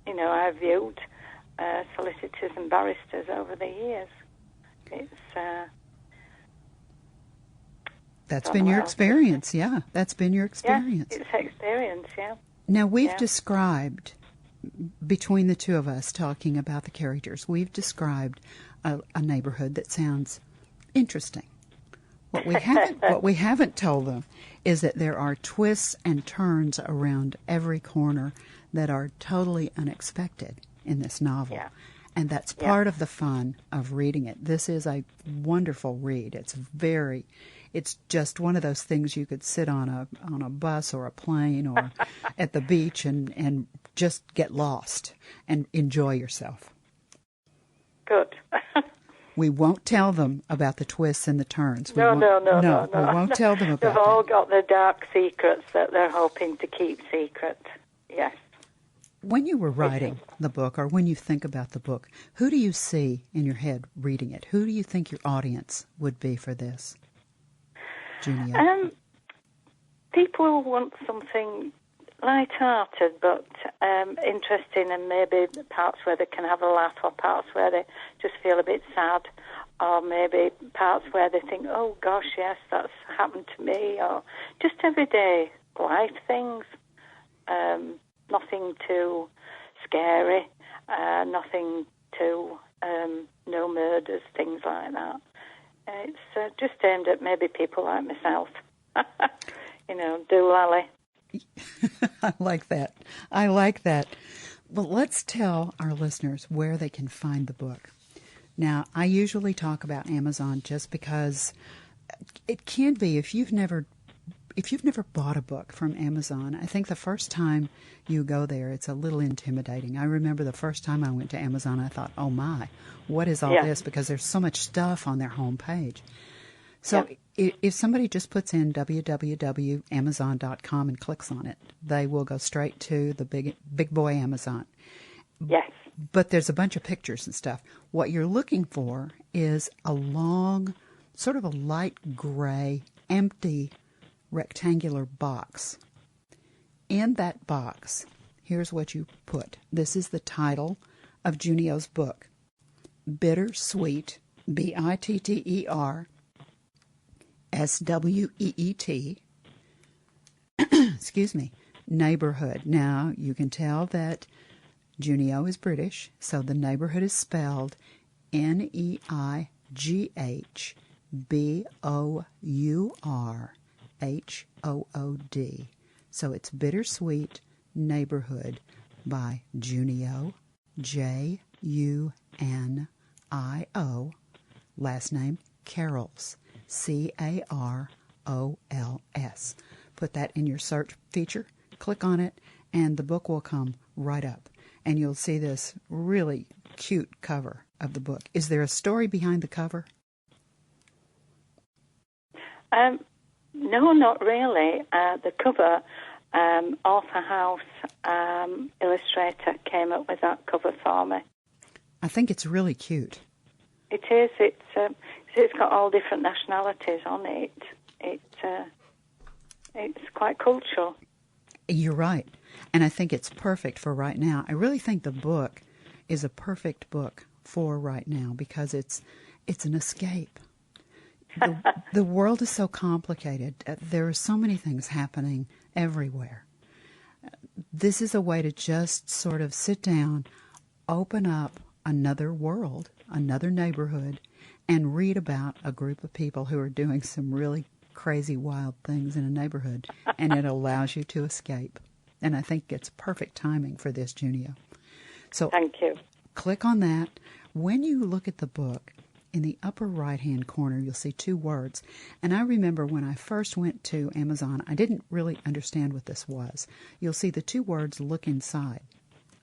I've viewed solicitors and barristers over the years. It's that's been your experience, yeah. That's been your experience. Yeah, it's experience, yeah. Now, we've described, between the two of us talking about the characters, we've described a neighborhood that sounds interesting. What we haven't told them is that there are twists and turns around every corner that are totally unexpected in this novel. Yeah. And that's part of the fun of reading it. This is a wonderful read. It's just one of those things you could sit on a bus or a plane or at the beach and just get lost and enjoy yourself. Good. We won't tell them about the twists and the turns. No. We won't tell them about They've all got their dark secrets that they're hoping to keep secret. Yes. When you were writing the book, or when you think about the book, who do you see in your head reading it? Who do you think your audience would be for this, Junio? People want something light-hearted but interesting, and maybe parts where they can have a laugh, or parts where they just feel a bit sad, or maybe parts where they think, oh gosh, yes, that's happened to me, or just everyday life things. Nothing too scary, nothing too, no murders, things like that. It's just aimed at maybe people like myself. Doolally. I like that. Well, let's tell our listeners where they can find the book. Now, I usually talk about Amazon just because it can be, if you've never bought a book from Amazon, I think the first time you go there, it's a little intimidating. I remember the first time I went to Amazon, I thought, oh my, what is all this? Because there's so much stuff on their homepage. So if somebody just puts in www.amazon.com and clicks on it, they will go straight to the big boy Amazon. Yes. But there's a bunch of pictures and stuff. What you're looking for is a long, sort of a light gray, empty, rectangular box. In that box, here's what you put. This is the title of Junio's book. Bittersweet, BITTERSWEET, excuse me, neighborhood. Now, you can tell that Junio is British, so the neighborhood is spelled NEIGHBOURHOOD. So it's Bittersweet Neighborhood by Junio, Junio, last name Carols, Carols. Put that in your search feature, click on it, and the book will come right up. And you'll see this really cute cover of the book. Is there a story behind the cover? No, not really. The cover, Arthur House illustrator came up with that cover for me. I think it's really cute. It is. It's got all different nationalities on it. It's quite cultural. You're right. And I think it's perfect for right now. I really think the book is a perfect book for right now because it's an escape. The world is so complicated. There are so many things happening everywhere. This is a way to just sort of sit down, open up another world, another neighborhood, and read about a group of people who are doing some really crazy, wild things in a neighborhood, and it allows you to escape. And I think it's perfect timing for this, Junio. So thank you. Click on that. When you look at the book, in the upper right-hand corner, you'll see two words. And I remember when I first went to Amazon, I didn't really understand what this was. You'll see the two words, look inside.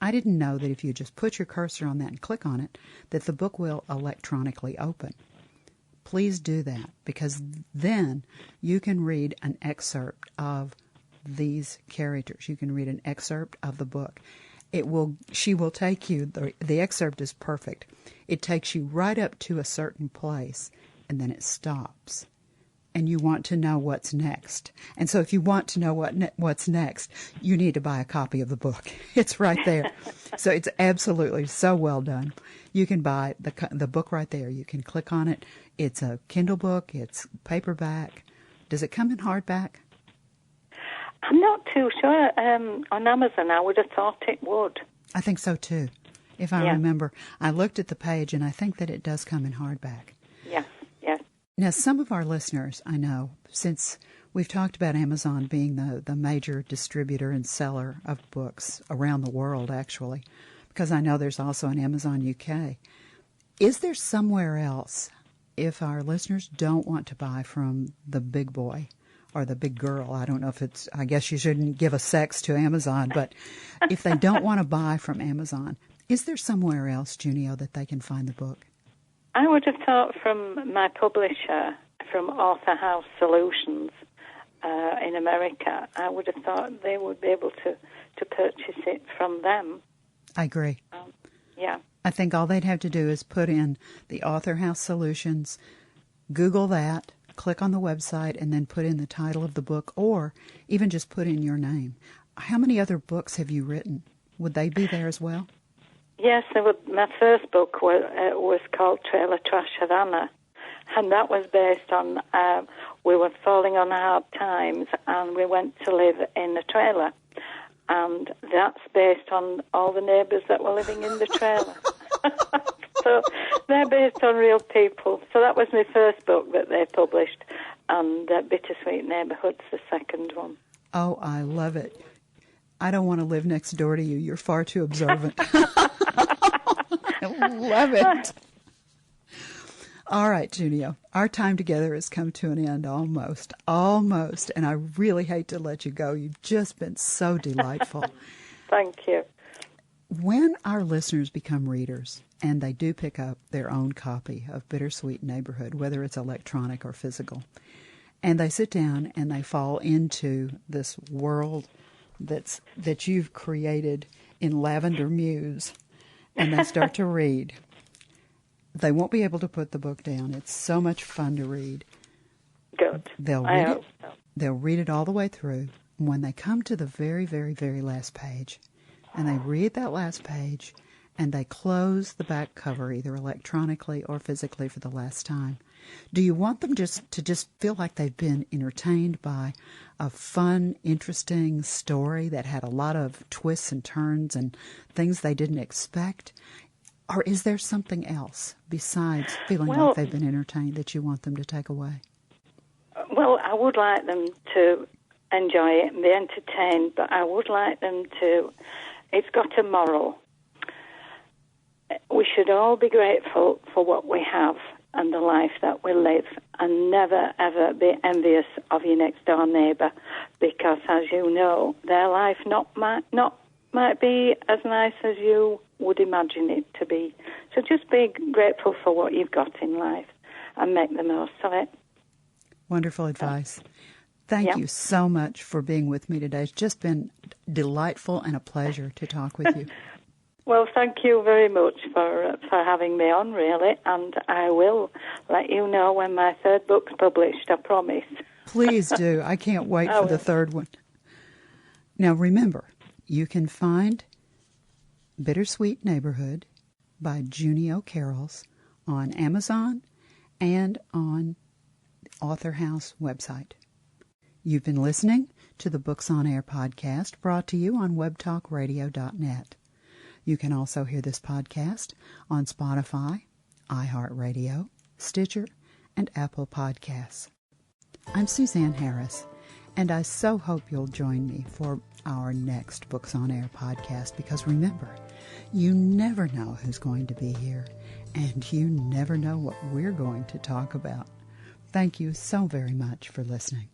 I didn't know that if you just put your cursor on that and click on it, that the book will electronically open. Please do that, because then you can read an excerpt of these characters. You can read an excerpt of the book. She will take you, the excerpt is perfect. It takes you right up to a certain place, and then it stops. And you want to know what's next. And so if you want to know what's next, you need to buy a copy of the book. It's right there. So it's absolutely so well done. You can buy the book right there. You can click on it. It's a Kindle book. It's paperback. Does it come in hardback? I'm not too sure. On Amazon, I would have thought it would. I think so, too. If I remember, I looked at the page, and I think that it does come in hardback. Yes. Now, some of our listeners, I know, since we've talked about Amazon being the major distributor and seller of books around the world, actually, because I know there's also an Amazon UK. Is there somewhere else, if our listeners don't want to buy from the big boy or the big girl, I don't know if it's, I guess you shouldn't give a sex to Amazon, but if they don't want to buy from Amazon, is there somewhere else, Junio, that they can find the book? I would have thought from my publisher, from Author House Solutions in America, I would have thought they would be able to purchase it from them. I agree. Yeah. I think all they'd have to do is put in the Author House Solutions, Google that, click on the website, and then put in the title of the book, or even just put in your name. How many other books have you written? Would they be there as well? Yes, my first book was called Trailer Trash Havana, and that was based on, we were falling on hard times, and we went to live in a trailer. And that's based on all the neighbours that were living in the trailer. So they're based on real people. So that was my first book that they published, and Bittersweet Neighbourhood's the second one. Oh, I love it. I don't want to live next door to you. You're far too observant. I love it. All right, Junio, our time together has come to an end almost, and I really hate to let you go. You've just been so delightful. Thank you. When our listeners become readers, and they do pick up their own copy of Bittersweet Neighborhood, whether it's electronic or physical, and they sit down and they fall into this world that you've created in Lavender Mews, and they start to read, they won't be able to put the book down. It's so much fun to read. Good. They'll read it. So. They'll read it all the way through. When they come to the very, very, very last page, and they read that last page, and they close the back cover either electronically or physically for the last time, do you want them to just feel like they've been entertained by a fun, interesting story that had a lot of twists and turns and things they didn't expect? Or is there something else besides feeling like they've been entertained that you want them to take away? Well, I would like them to enjoy it and be entertained, but I would like them to... It's got a moral. We should all be grateful for what we have and the life that we live, and never, ever be envious of your next-door neighbour, because, as you know, their life might be as nice as you would imagine it to be. So just be grateful for what you've got in life and make the most of it. Wonderful advice. Thank you so much for being with me today. It's just been delightful and a pleasure to talk with you. Well, thank you very much for having me on, really, and I will let you know when my third book's published, I promise. Please do. I can't wait for the third one. Now, remember, you can find Bittersweet Neighborhood by Junio Carols on Amazon and on the Author House website. You've been listening to the Books on Air podcast brought to you on webtalkradio.net. You can also hear this podcast on Spotify, iHeartRadio, Stitcher, and Apple Podcasts. I'm Suzanne Harris, and I so hope you'll join me for our next Books on Air podcast, because remember, you never know who's going to be here, and you never know what we're going to talk about. Thank you so very much for listening.